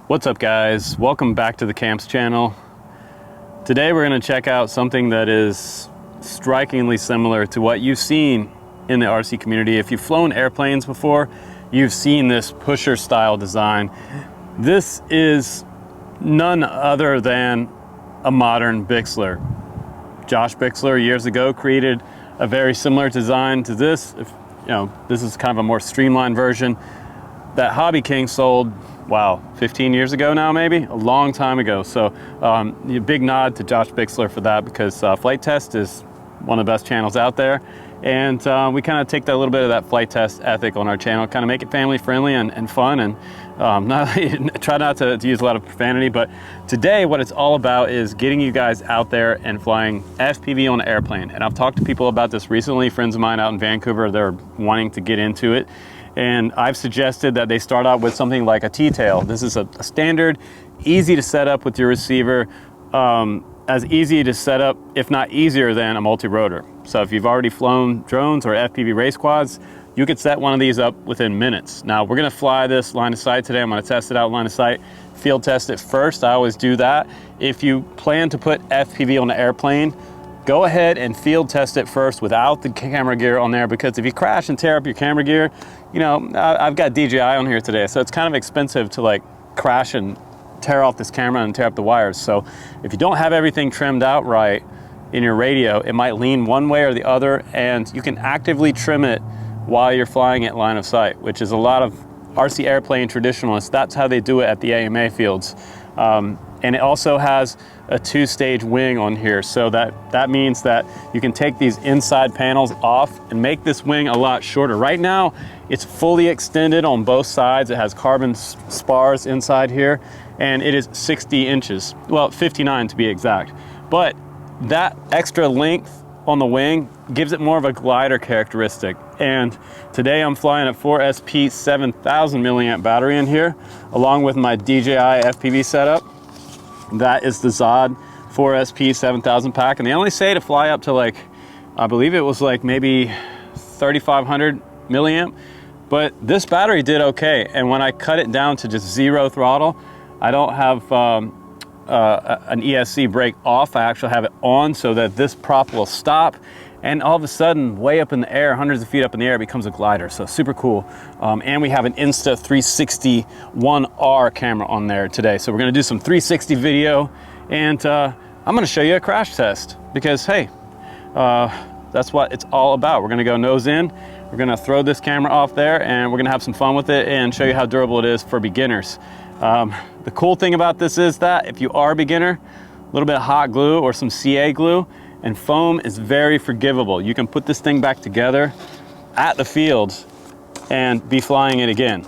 What's up, guys? Welcome back to the Camps channel. Today we're going to check out something that is strikingly similar to what you've seen in the RC community. If you've flown airplanes before, you've seen this pusher style design. This is none other than a modern Bixler. Josh Bixler years ago created a very similar design to this. This is kind of a more streamlined version that Hobby King sold, wow, 15 years ago now, maybe? A long time ago. So a big nod to Josh Bixler for that, because Flight Test is one of the best channels out there. And we kind of take that little bit of that Flight Test ethic on our channel, kind of make it family friendly and fun, and try not to use a lot of profanity. But today what it's all about is getting you guys out there and flying FPV on an airplane. And I've talked to people about this recently, friends of mine out in Vancouver, they're wanting to get into it. And I've suggested that they start out with something like a T-tail. This is a standard, easy to set up with your receiver, as easy to set up, if not easier, than a multi-rotor. So if you've already flown drones or FPV race quads, you could set one of these up within minutes. Now we're gonna fly this line of sight today. I'm gonna test it out line of sight, field test it first. I always do that. If you plan to put FPV on the airplane, go ahead and field test it first without the camera gear on there, because if you crash and tear up your camera gear, I've got DJI on here today, so it's kind of expensive to like crash and tear off this camera and tear up the wires. So if you don't have everything trimmed out right in your radio, it might lean one way or the other, and you can actively trim it while you're flying at line of sight, which is a lot of RC airplane traditionalists. That's how they do it at the AMA fields. And it also has a two-stage wing on here, so that means that you can take these inside panels off and make this wing a lot shorter. Right now it's fully extended on both sides. It has carbon spars inside here, and it is 60 inches, well 59 to be exact. But that extra length on the wing gives it more of a glider characteristic. And today I'm flying a 4SP 7000 milliamp battery in here, along with my DJI FPV setup. That is the Zod 4SP 7000 pack, and they only say to fly up to, like, I believe it was like maybe 3500 milliamp, but this battery did okay. And when I cut it down to just zero throttle, I don't have an ESC brake off, I actually have it on so that this prop will stop, and all of a sudden, way up in the air, hundreds of feet up in the air, it becomes a glider. So super cool. And we have an Insta360 1R camera on there today. So we're gonna do some 360 video, and I'm gonna show you a crash test, because hey, that's what it's all about. We're gonna go nose in, we're gonna throw this camera off there, and we're gonna have some fun with it and show you how durable it is for beginners. The cool thing about this is that if you are a beginner, a little bit of hot glue or some CA glue and foam is very forgivable. You can put this thing back together at the field and be flying it again.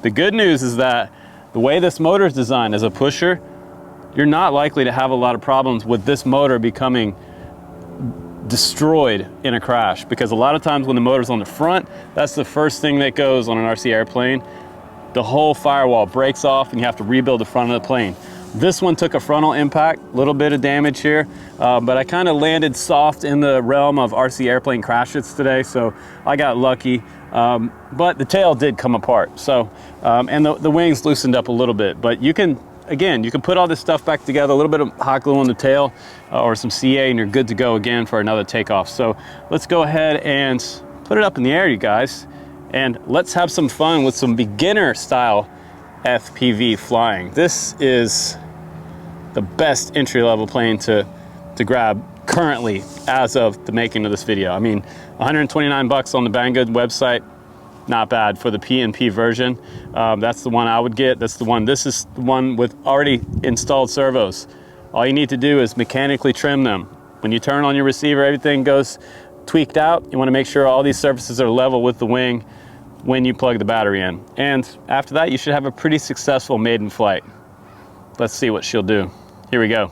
The good news is that the way this motor is designed as a pusher, you're not likely to have a lot of problems with this motor becoming destroyed in a crash, because a lot of times when the motor's on the front, that's the first thing that goes on an RC airplane. The whole firewall breaks off and you have to rebuild the front of the plane. This one took a frontal impact, a little bit of damage here, but I kind of landed soft in the realm of RC airplane crashes today, so I got lucky. But the tail did come apart, so and the wings loosened up a little bit. But you can, again, you can put all this stuff back together, a little bit of hot glue on the tail or some CA, and you're good to go again for another takeoff. So let's go ahead and put it up in the air, you guys, and let's have some fun with some beginner style FPV flying. This is the best entry-level plane to grab currently as of the making of this video. I mean, 129 bucks on the Banggood website, not bad for the P&P version. That's the one I would get. That's the one. This is the one with already installed servos. All you need to do is mechanically trim them. When you turn on your receiver, everything goes tweaked out. You want to make sure all these surfaces are level with the wing when you plug the battery in. And after that, you should have a pretty successful maiden flight. Let's see what she'll do. Here we go.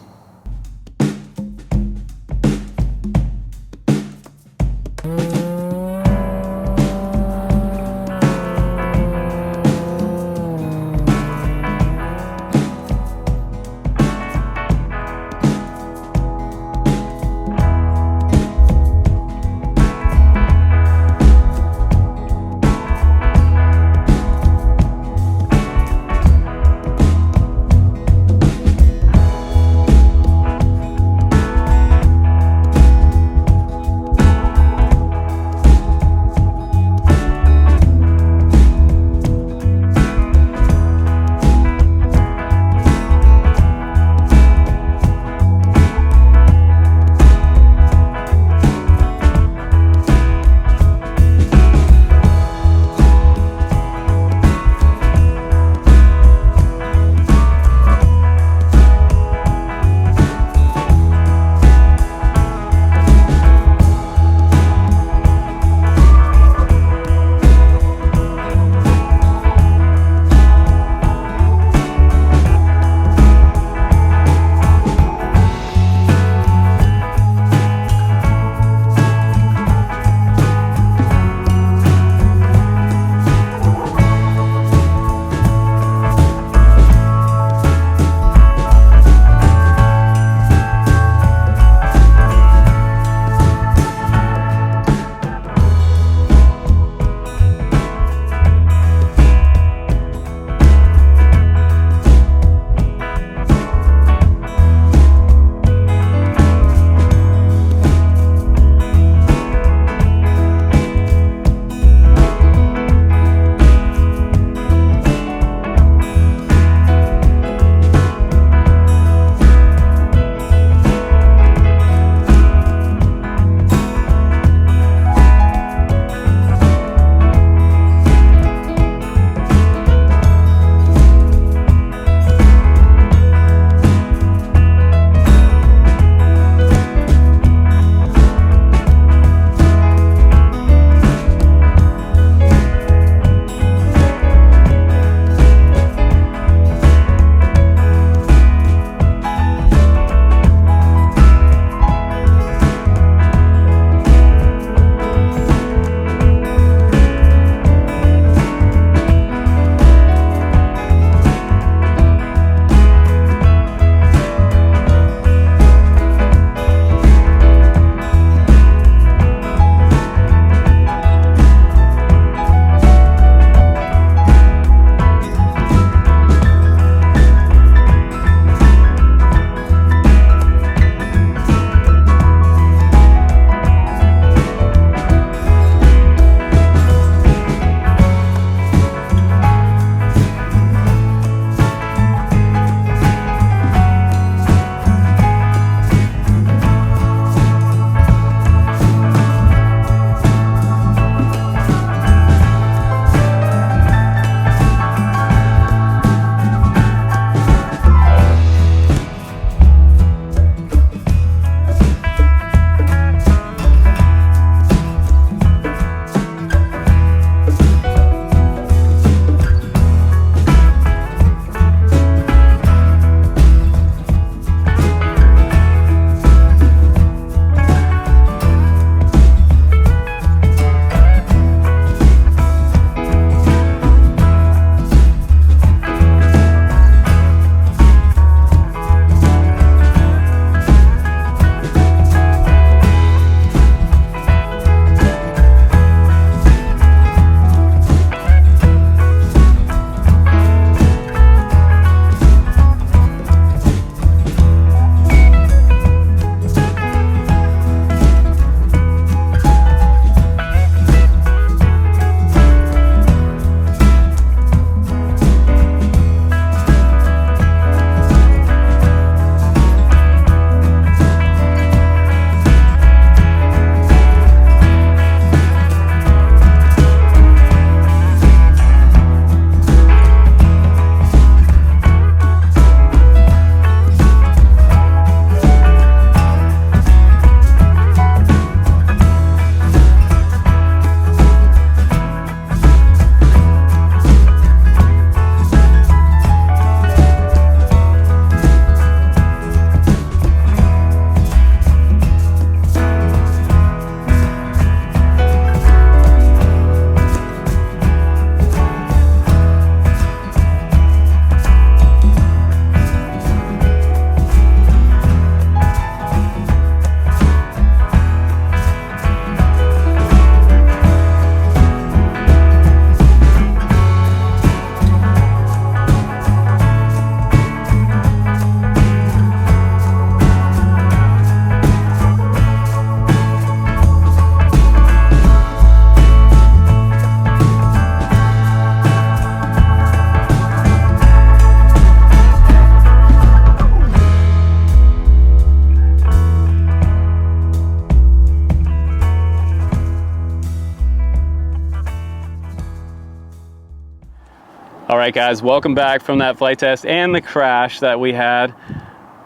right, guys, welcome back from that flight test and the crash that we had.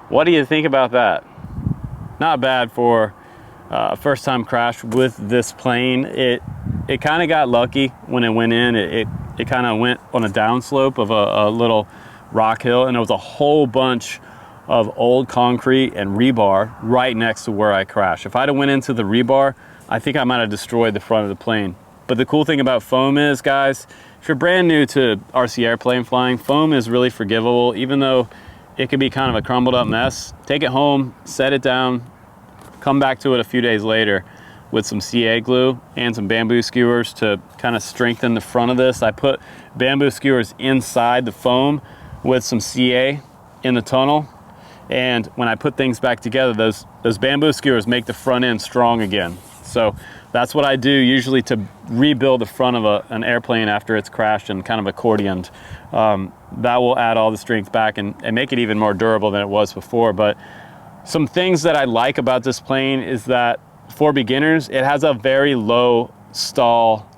What do you think about that? Not bad for a first time crash with this plane. It kind of got lucky when it went in. It kind of went on a downslope of a little rock hill, and there was a whole bunch of old concrete and rebar right next to where I crashed. If I'd have went into the rebar, I think I might have destroyed the front of the plane. But the cool thing about foam is, guys, if you're brand new to RC airplane flying, foam is really forgivable. Even though it can be kind of a crumbled up mess, take it home, set it down, come back to it a few days later with some CA glue and some bamboo skewers to kind of strengthen the front of this. I put bamboo skewers inside the foam with some CA in the tunnel. And when I put things back together, those bamboo skewers make the front end strong again. So that's what I do usually to rebuild the front of an airplane after it's crashed and kind of accordioned. That will add all the strength back and make it even more durable than it was before. But some things that I like about this plane is that for beginners, it has a very low stall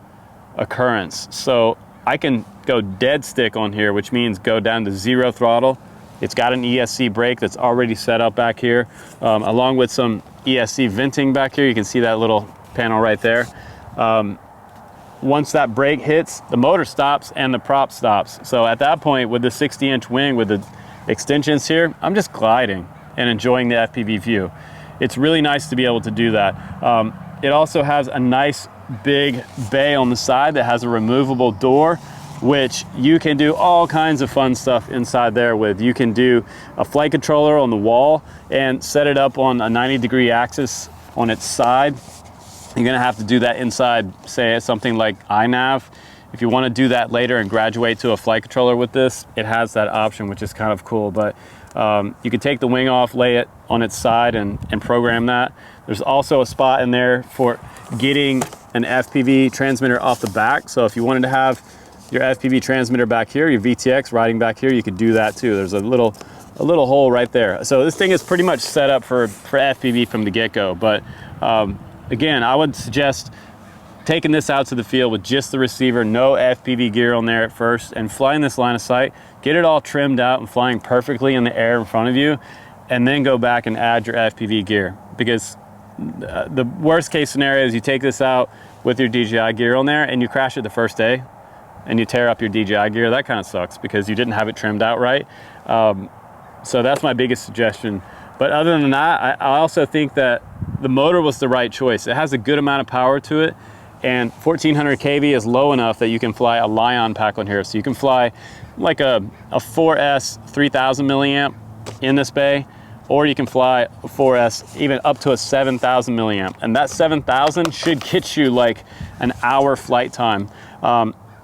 occurrence. So I can go dead stick on here, which means go down to 0 throttle. It's got an ESC brake that's already set up back here, along with some ESC venting back here. You can see that little panel right there. Once that brake hits, the motor stops and the prop stops. So at that point, with the 60-inch wing with the extensions here, I'm just gliding and enjoying the FPV view. It's really nice to be able to do that. It also has a nice big bay on the side that has a removable door, which you can do all kinds of fun stuff inside there with. You can do a flight controller on the wall and set it up on a 90-degree axis on its side. You're gonna have to do that inside, say, something like iNav. If you wanna do that later and graduate to a flight controller with this, it has that option, which is kind of cool. But you can take the wing off, lay it on its side and program that. There's also a spot in there for getting an FPV transmitter off the back. So if you wanted to have your FPV transmitter back here, your VTX riding back here, you could do that too. There's a little hole right there. So this thing is pretty much set up for FPV from the get-go. But again, I would suggest taking this out to the field with just the receiver, no FPV gear on there at first, and flying this line of sight, get it all trimmed out and flying perfectly in the air in front of you, and then go back and add your FPV gear. Because the worst case scenario is you take this out with your DJI gear on there and you crash it the first day and you tear up your DJI gear. That kind of sucks because you didn't have it trimmed out right. So that's my biggest suggestion. But other than that, I also think that the motor was the right choice. It has a good amount of power to it, and 1400 kV is low enough that you can fly a Lion pack on here. So you can fly like a 4S 3000 milliamp in this bay, or you can fly a 4S even up to a 7000 milliamp. And that 7000 should get you like an hour flight time.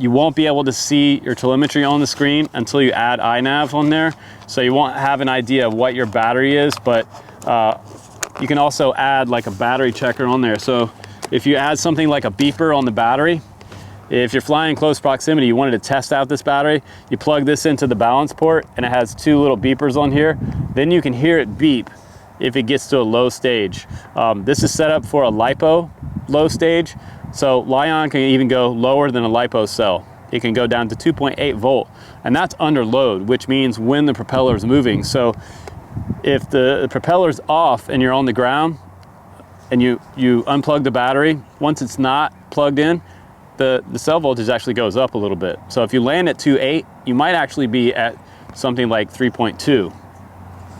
You won't be able to see your telemetry on the screen until you add iNav on there. So you won't have an idea of what your battery is, but you can also add like a battery checker on there. So if you add something like a beeper on the battery, if you're flying close proximity, you wanted to test out this battery, you plug this into the balance port and it has 2 little beepers on here. Then you can hear it beep if it gets to a low stage. This is set up for a LiPo low stage. So Lion can even go lower than a LiPo cell. It can go down to 2.8 volt, and that's under load, which means when the propeller is moving. So if the propeller's off and you're on the ground and you unplug the battery, once it's not plugged in, the cell voltage actually goes up a little bit. So if you land at 2.8, you might actually be at something like 3.2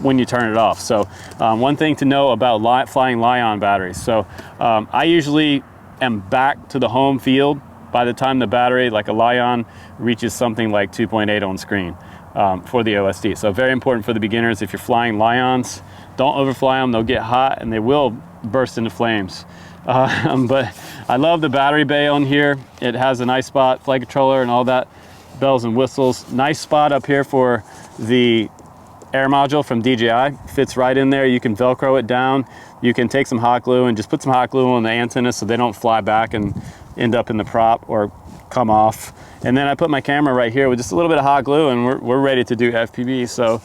when you turn it off. So one thing to know about flying Lion batteries. So I usually am back to the home field by the time the battery, like a Lion, reaches something like 2.8 on screen for the OSD. So very important for the beginners. If you're flying Lions, don't overfly them. They'll get hot and they will burst into flames. But I love the battery bay on here. It has a nice spot, flight controller and all that, bells and whistles. Nice spot up here for the air module from DJI. Fits right in there. You can Velcro it down. You can take some hot glue and just put some hot glue on the antennas so they don't fly back and end up in the prop or come off. And then I put my camera right here with just a little bit of hot glue and we're ready to do FPV. So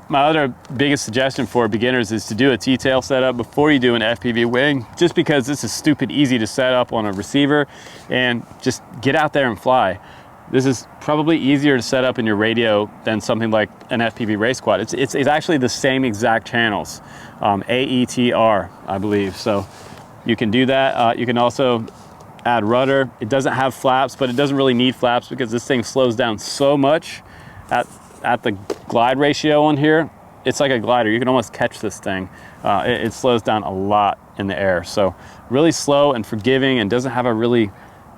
my other biggest suggestion for beginners is to do a T-tail setup before you do an FPV wing, just because this is stupid easy to set up on a receiver and just get out there and fly. This is probably easier to set up in your radio than something like an FPV race quad. It's actually the same exact channels, AETR, I believe. So you can do that. You can also add rudder. It doesn't have flaps, but it doesn't really need flaps because this thing slows down so much at the glide ratio on here. It's like a glider. You can almost catch this thing. It slows down a lot in the air. So really slow and forgiving, and doesn't have a really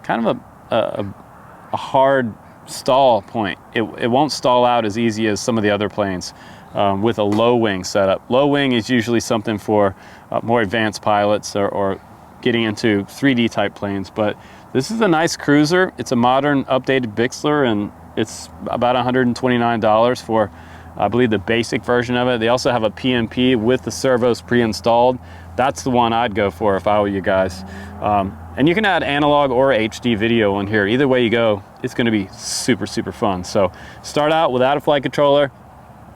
kind of a hard stall point. It won't stall out as easy as some of the other planes with a low wing setup. Low wing is usually something for more advanced pilots or getting into 3D type planes, but this is a nice cruiser. It's a modern updated Bixler, and it's about $129 for, I believe, the basic version of it. They also have a PMP with the servos pre-installed. That's the one I'd go for if I were you guys. And you can add analog or HD video on here. Either way you go, it's gonna be super, super fun. So start out without a flight controller,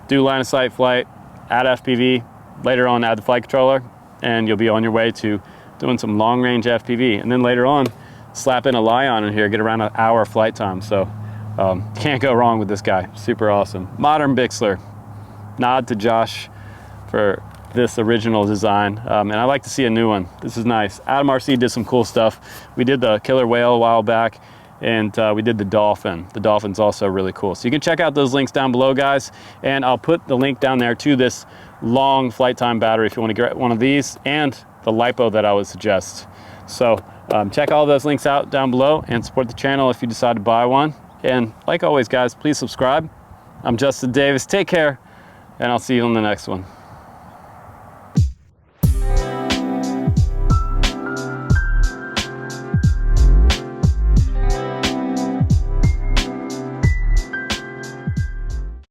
do line of sight flight, add FPV, later on add the flight controller, and you'll be on your way to doing some long range FPV. And then later on, slap in a Lion in here, get around an hour flight time. So can't go wrong with this guy, super awesome. Modern Bixler, nod to Josh for this original design, and I like to see a new one. This is nice. Adam RC did some cool stuff. We did the killer whale a while back, and we did the dolphin. The dolphin's also really cool. So you can check out those links down below, guys, and I'll put the link down there to this long flight time battery if you want to get one of these, and the LiPo that I would suggest. So check all those links out down below and support the channel if you decide to buy one. And like always, guys, please subscribe. I'm Justin Davis. Take care, and I'll see you on the next one.